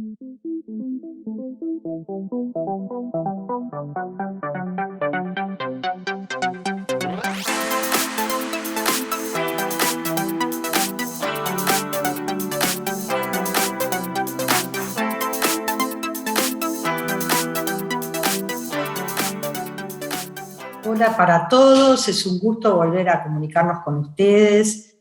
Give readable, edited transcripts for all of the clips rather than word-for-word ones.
Hola para todos, es un gusto volver a comunicarnos con ustedes.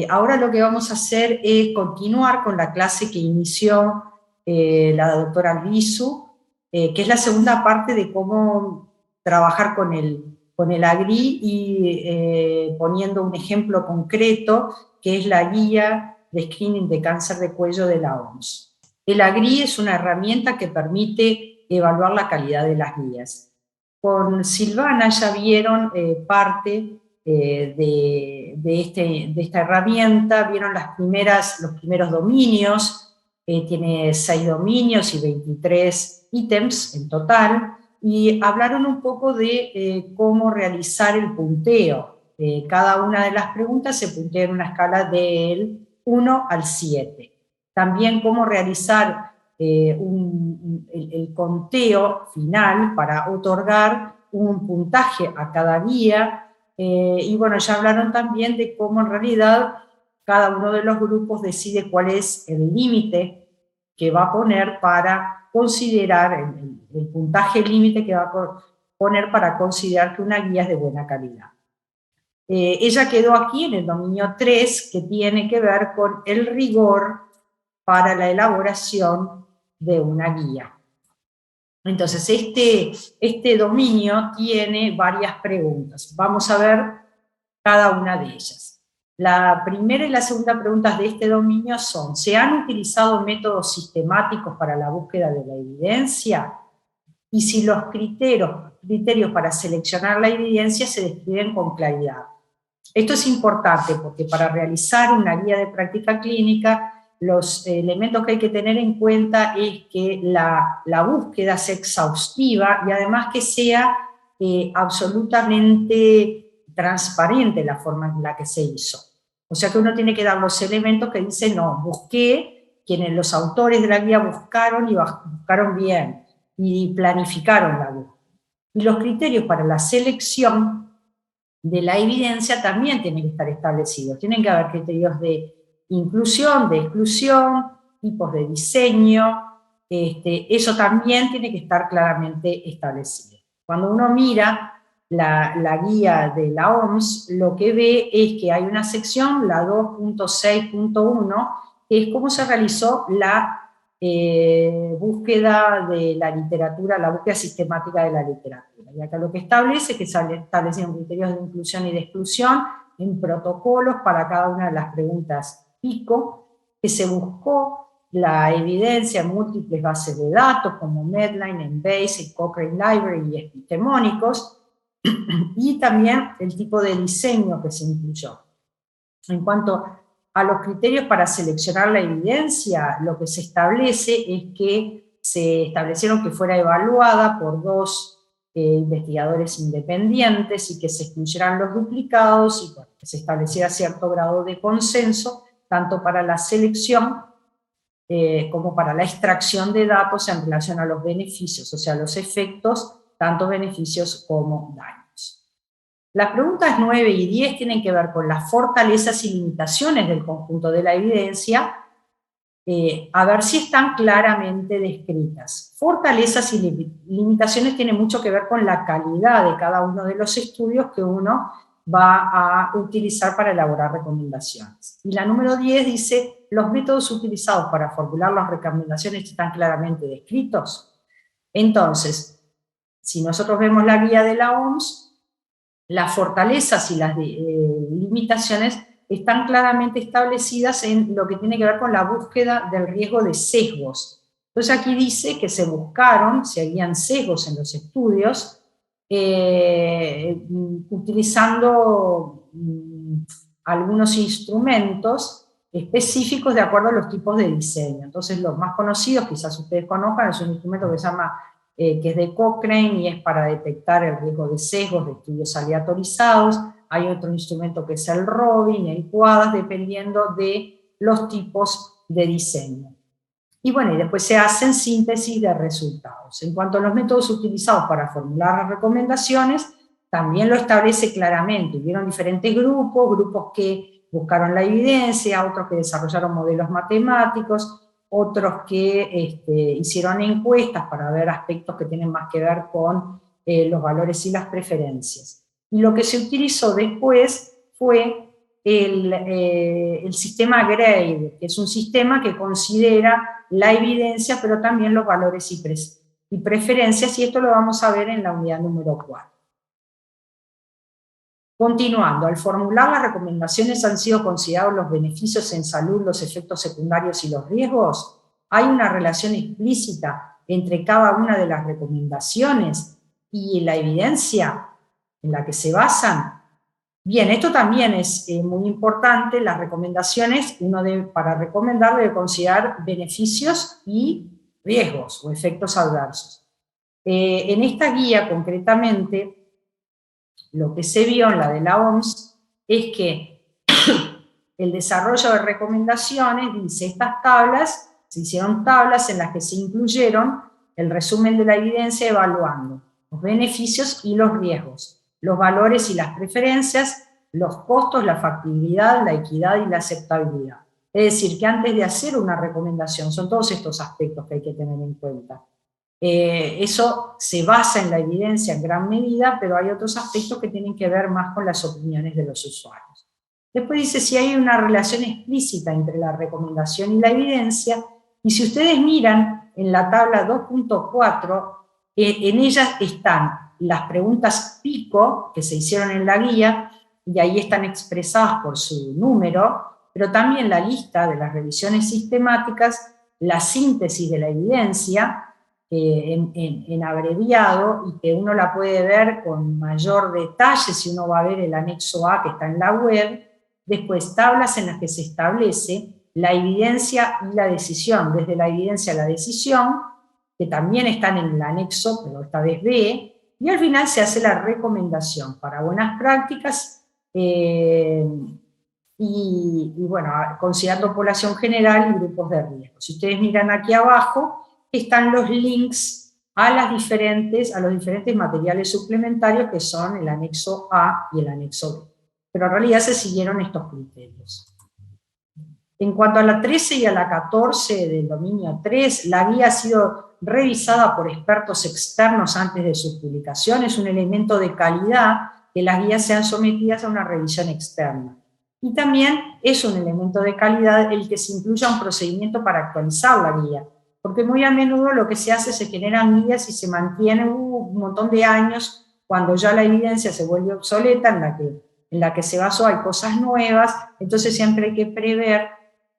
Ahora lo que vamos a hacer es continuar con la clase que inició la doctora Albizu, que es la segunda parte de cómo trabajar con el AGRI y poniendo un ejemplo concreto, que es la guía de screening de cáncer de cuello de la OMS. El AGRI es una herramienta que permite evaluar la calidad de las guías. Con Silvana ya vieron parte de esta herramienta, vieron los primeros dominios, tiene 6 dominios y 23 ítems en total, y hablaron un poco de cómo realizar el punteo. Cada una de las preguntas se puntea en una escala del 1 al 7. También cómo realizar el conteo final para otorgar un puntaje a cada guía, y bueno, ya hablaron también de cómo en realidad cada uno de los grupos decide cuál es el límite que va a poner para considerar, el puntaje límite que va a poner para considerar que una guía es de buena calidad. Ella quedó aquí en el dominio 3, que tiene que ver con el rigor para la elaboración de una guía. Entonces, este dominio tiene varias preguntas. Vamos a ver cada una de ellas. La primera y la segunda preguntas de este dominio son: ¿se han utilizado métodos sistemáticos para la búsqueda de la evidencia? Y si los criterios para seleccionar la evidencia se describen con claridad. Esto es importante porque para realizar una guía de práctica clínica, los elementos que hay que tener en cuenta es que la búsqueda sea exhaustiva y además que sea absolutamente transparente la forma en la que se hizo. O sea que uno tiene que dar los elementos que dicen, no, busqué, quienes los autores de la guía buscaron y buscaron bien y planificaron la búsqueda. Y los criterios para la selección de la evidencia también tienen que estar establecidos. Tienen que haber criterios de inclusión, de exclusión, tipos de diseño, eso también tiene que estar claramente establecido. Cuando uno mira la guía de la OMS, lo que ve es que hay una sección, la 2.6.1, que es cómo se realizó la búsqueda de la literatura, la búsqueda sistemática de la literatura. Y acá lo que establece es que se establecieron criterios de inclusión y de exclusión en protocolos para cada una de las preguntas PICO, que se buscó la evidencia en múltiples bases de datos como Medline, Embase, Cochrane Library y epistemónicos, y también el tipo de diseño que se incluyó. En cuanto a los criterios para seleccionar la evidencia, lo que se establece es que se establecieron que fuera evaluada por 2 investigadores independientes y que se excluyeran los duplicados y bueno, que se estableciera cierto grado de consenso, tanto para la selección como para la extracción de datos en relación a los beneficios, o sea, los efectos, tanto beneficios como daños. Las preguntas 9 y 10 tienen que ver con las fortalezas y limitaciones del conjunto de la evidencia, a ver si están claramente descritas. Fortalezas y limitaciones tienen mucho que ver con la calidad de cada uno de los estudios que uno va a utilizar para elaborar recomendaciones. Y la número 10 dice: ¿los métodos utilizados para formular las recomendaciones están claramente descritos? Entonces, si nosotros vemos la guía de la OMS, las fortalezas y las limitaciones están claramente establecidas en lo que tiene que ver con la búsqueda del riesgo de sesgos. Entonces aquí dice que se buscaron, si habían sesgos en los estudios, utilizando algunos instrumentos específicos de acuerdo a los tipos de diseño. Entonces los más conocidos, quizás ustedes conozcan, es un instrumento que se llama que es de Cochrane y es para detectar el riesgo de sesgos de estudios aleatorizados. Hay otro instrumento que es el Robin, el Quadas, dependiendo de los tipos de diseño. Y bueno, y después se hacen síntesis de resultados. En cuanto a los métodos utilizados para formular las recomendaciones, también lo establece claramente. Hubieron diferentes grupos que buscaron la evidencia, otros que desarrollaron modelos matemáticos, otros que hicieron encuestas para ver aspectos que tienen más que ver con los valores y las preferencias. Y lo que se utilizó después fue el sistema GRADE, que es un sistema que considera la evidencia, pero también los valores y preferencias, y esto lo vamos a ver en la unidad número 4. Continuando, al formular las recomendaciones han sido considerados los beneficios en salud, los efectos secundarios y los riesgos. Hay una relación explícita entre cada una de las recomendaciones y la evidencia en la que se basan. Bien, esto también es muy importante. Las recomendaciones, para recomendar debe considerar beneficios y riesgos o efectos adversos. En esta guía concretamente, lo que se vio en la de la OMS es que el desarrollo de recomendaciones, dice, estas tablas, se hicieron tablas en las que se incluyeron el resumen de la evidencia evaluando los beneficios y los riesgos, los valores y las preferencias, los costos, la factibilidad, la equidad y la aceptabilidad. Es decir, que antes de hacer una recomendación, son todos estos aspectos que hay que tener en cuenta. Eso se basa en la evidencia en gran medida, pero hay otros aspectos que tienen que ver más con las opiniones de los usuarios. Después dice si hay una relación explícita entre la recomendación y la evidencia, y si ustedes miran en la tabla 2.4, en ellas están las preguntas pico que se hicieron en la guía, y ahí están expresadas por su número, pero también la lista de las revisiones sistemáticas, la síntesis de la evidencia, en abreviado, y que uno la puede ver con mayor detalle si uno va a ver el anexo A que está en la web. Después, tablas en las que se establece la evidencia y la decisión, desde la evidencia a la decisión, que también están en el anexo, pero esta vez B, y al final se hace la recomendación para buenas prácticas, y bueno, considerando población general y grupos de riesgo. Si ustedes miran aquí abajo, están los links a los diferentes materiales suplementarios que son el anexo A y el anexo B. Pero en realidad se siguieron estos criterios. En cuanto a la 13 y a la 14 del dominio 3, la guía ha sido revisada por expertos externos antes de su publicación. Es un elemento de calidad que las guías sean sometidas a una revisión externa. Y también es un elemento de calidad el que se incluya un procedimiento para actualizar la guía, porque muy a menudo lo que se hace, se generan guías y se mantienen un montón de años, cuando ya la evidencia se vuelve obsoleta, en la que se basó hay cosas nuevas, entonces siempre hay que prever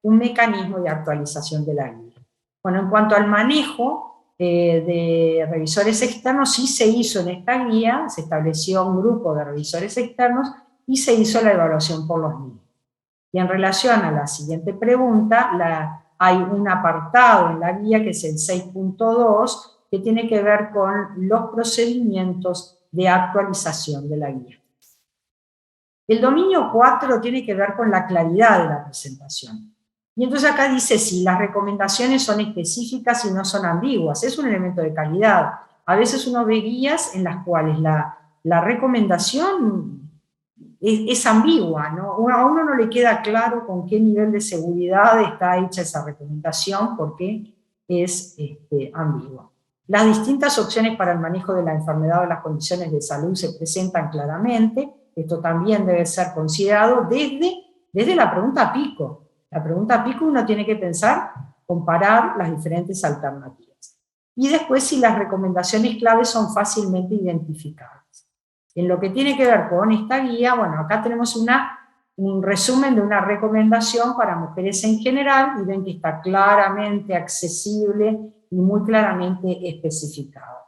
un mecanismo de actualización de la guía. Bueno, en cuanto al manejo de revisores externos, sí se hizo en esta guía, se estableció un grupo de revisores externos y se hizo la evaluación por los mismos. Y en relación a la siguiente pregunta, hay un apartado en la guía que es el 6.2, que tiene que ver con los procedimientos de actualización de la guía. El dominio 4 tiene que ver con la claridad de la presentación. Y entonces acá dice si las recomendaciones son específicas y no son ambiguas. Es un elemento de calidad. A veces uno ve guías en las cuales la recomendación es ambigua, ¿no? A uno no le queda claro con qué nivel de seguridad está hecha esa recomendación porque es ambigua. Las distintas opciones para el manejo de la enfermedad o las condiciones de salud se presentan claramente. Esto también debe ser considerado desde la pregunta pico. La pregunta pico uno tiene que pensar, comparar las diferentes alternativas. Y después si las recomendaciones claves son fácilmente identificables. En lo que tiene que ver con esta guía, bueno, acá tenemos un resumen de una recomendación para mujeres en general, y ven que está claramente accesible y muy claramente especificado.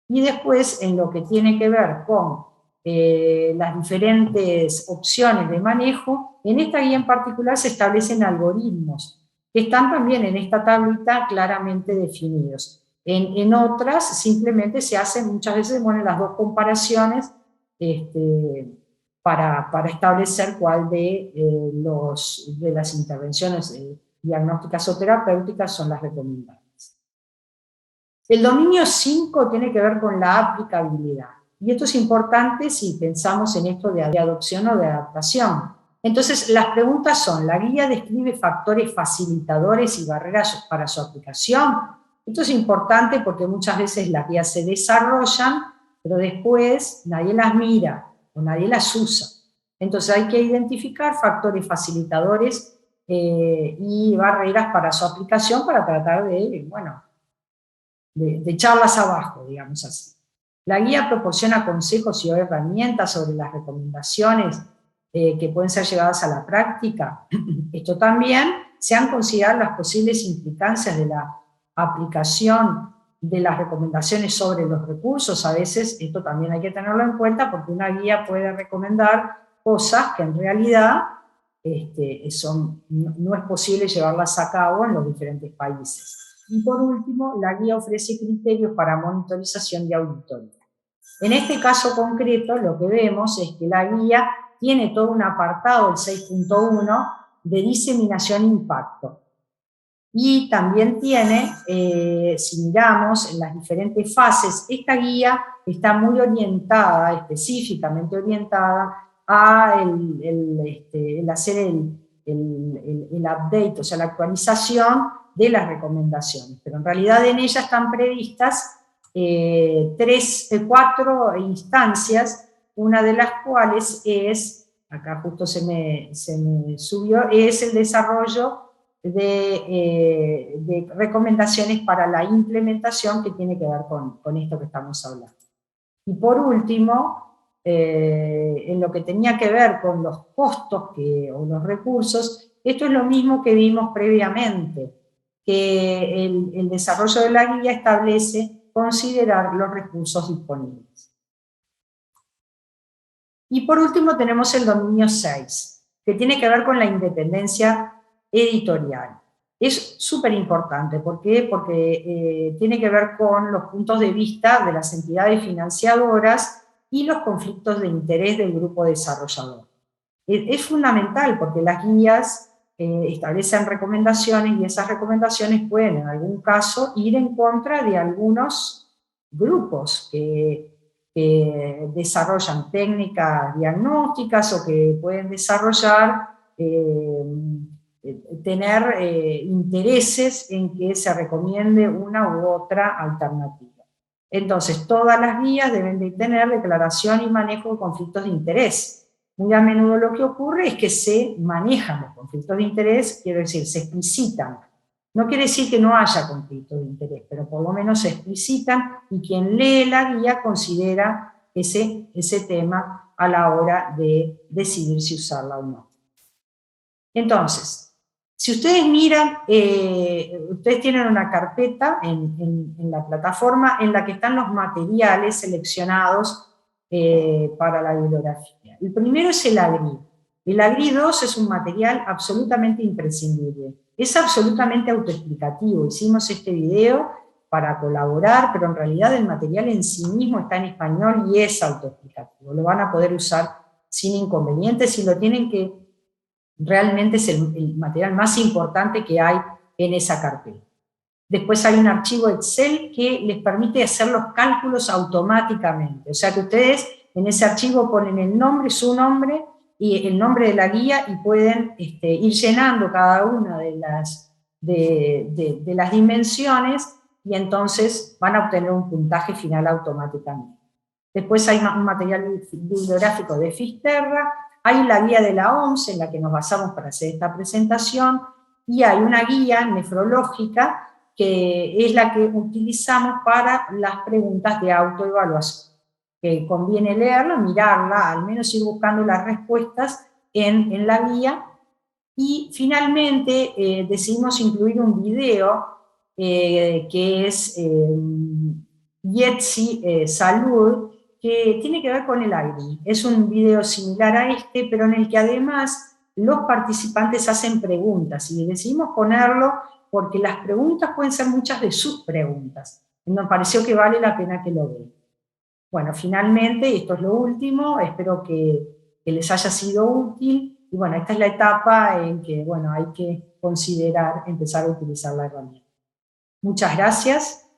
Y después, en lo que tiene que ver con las diferentes opciones de manejo, en esta guía en particular se establecen algoritmos, que están también en esta tablita claramente definidos. En otras, simplemente se hacen, muchas veces, bueno, las dos comparaciones para establecer cuál de las intervenciones diagnósticas o terapéuticas son las recomendadas. El dominio 5 tiene que ver con la aplicabilidad. Y esto es importante si pensamos en esto de adopción o de adaptación. Entonces, las preguntas son, ¿la guía describe factores facilitadores y barreras para su aplicación? Esto es importante porque muchas veces las guías se desarrollan, pero después nadie las mira o nadie las usa. Entonces hay que identificar factores facilitadores y barreras para su aplicación para tratar de, bueno, de echarlas abajo, digamos así. La guía proporciona consejos y herramientas sobre las recomendaciones que pueden ser llevadas a la práctica. Esto también se han considerado las posibles implicancias de la aplicación de las recomendaciones sobre los recursos. A veces esto también hay que tenerlo en cuenta porque una guía puede recomendar cosas que en realidad no es posible llevarlas a cabo en los diferentes países. Y por último, la guía ofrece criterios para monitorización y auditoría. En este caso concreto, lo que vemos es que la guía tiene todo un apartado, el 6.1, de diseminación e impacto. Y también tiene, si miramos en las diferentes fases, esta guía está muy orientada, específicamente orientada a el hacer el update, o sea, la actualización de las recomendaciones. Pero en realidad en ella están previstas 4 instancias, una de las cuales es, acá justo se me subió, es el desarrollo de recomendaciones para la implementación que tiene que ver con esto que estamos hablando. Y por último, en lo que tenía que ver con los costos o los recursos, esto es lo mismo que vimos previamente, que el desarrollo de la guía establece considerar los recursos disponibles. Y por último tenemos el dominio 6, que tiene que ver con la independencia editorial. Es súper importante. ¿Por qué? Porque tiene que ver con los puntos de vista de las entidades financiadoras y los conflictos de interés del grupo desarrollador. Es fundamental porque las guías establecen recomendaciones y esas recomendaciones pueden en algún caso ir en contra de algunos grupos que desarrollan técnicas diagnósticas o que pueden desarrollar, tener intereses en que se recomiende una u otra alternativa. Entonces, todas las guías deben de tener declaración y manejo de conflictos de interés. Muy a menudo lo que ocurre es que se manejan los conflictos de interés, quiero decir, se explicitan. No quiere decir que no haya conflictos de interés, pero por lo menos se explicitan y quien lee la guía considera ese tema a la hora de decidir si usarla o no. Entonces, si ustedes miran, ustedes tienen una carpeta en la plataforma en la que están los materiales seleccionados para la bibliografía. El primero es el AGRI. El AGRI 2 es un material absolutamente imprescindible. Es absolutamente autoexplicativo. Hicimos este video para colaborar, pero en realidad el material en sí mismo está en español y es autoexplicativo. Lo van a poder usar sin inconvenientes y lo tienen que... Realmente es el material más importante que hay en esa carpeta. Después hay un archivo Excel que les permite hacer los cálculos automáticamente. O sea que ustedes en ese archivo ponen el nombre, su nombre y el nombre de la guía y pueden ir llenando cada una de las dimensiones y entonces van a obtener un puntaje final automáticamente. Después hay un material bibliográfico de Fisterra, hay la guía de la OMS en la que nos basamos para hacer esta presentación y hay una guía nefrológica que es la que utilizamos para las preguntas de autoevaluación, que conviene leerla, mirarla, al menos ir buscando las respuestas en la guía. Y finalmente decidimos incluir un video que es IETSI Salud, que tiene que ver con el AGRI. Es un video similar a este, pero en el que además los participantes hacen preguntas, y decidimos ponerlo porque las preguntas pueden ser muchas de sus preguntas. Nos pareció que vale la pena que lo vean. Bueno, finalmente, esto es lo último, espero que les haya sido útil, y bueno, esta es la etapa en que, bueno, hay que considerar empezar a utilizar la herramienta. Muchas gracias.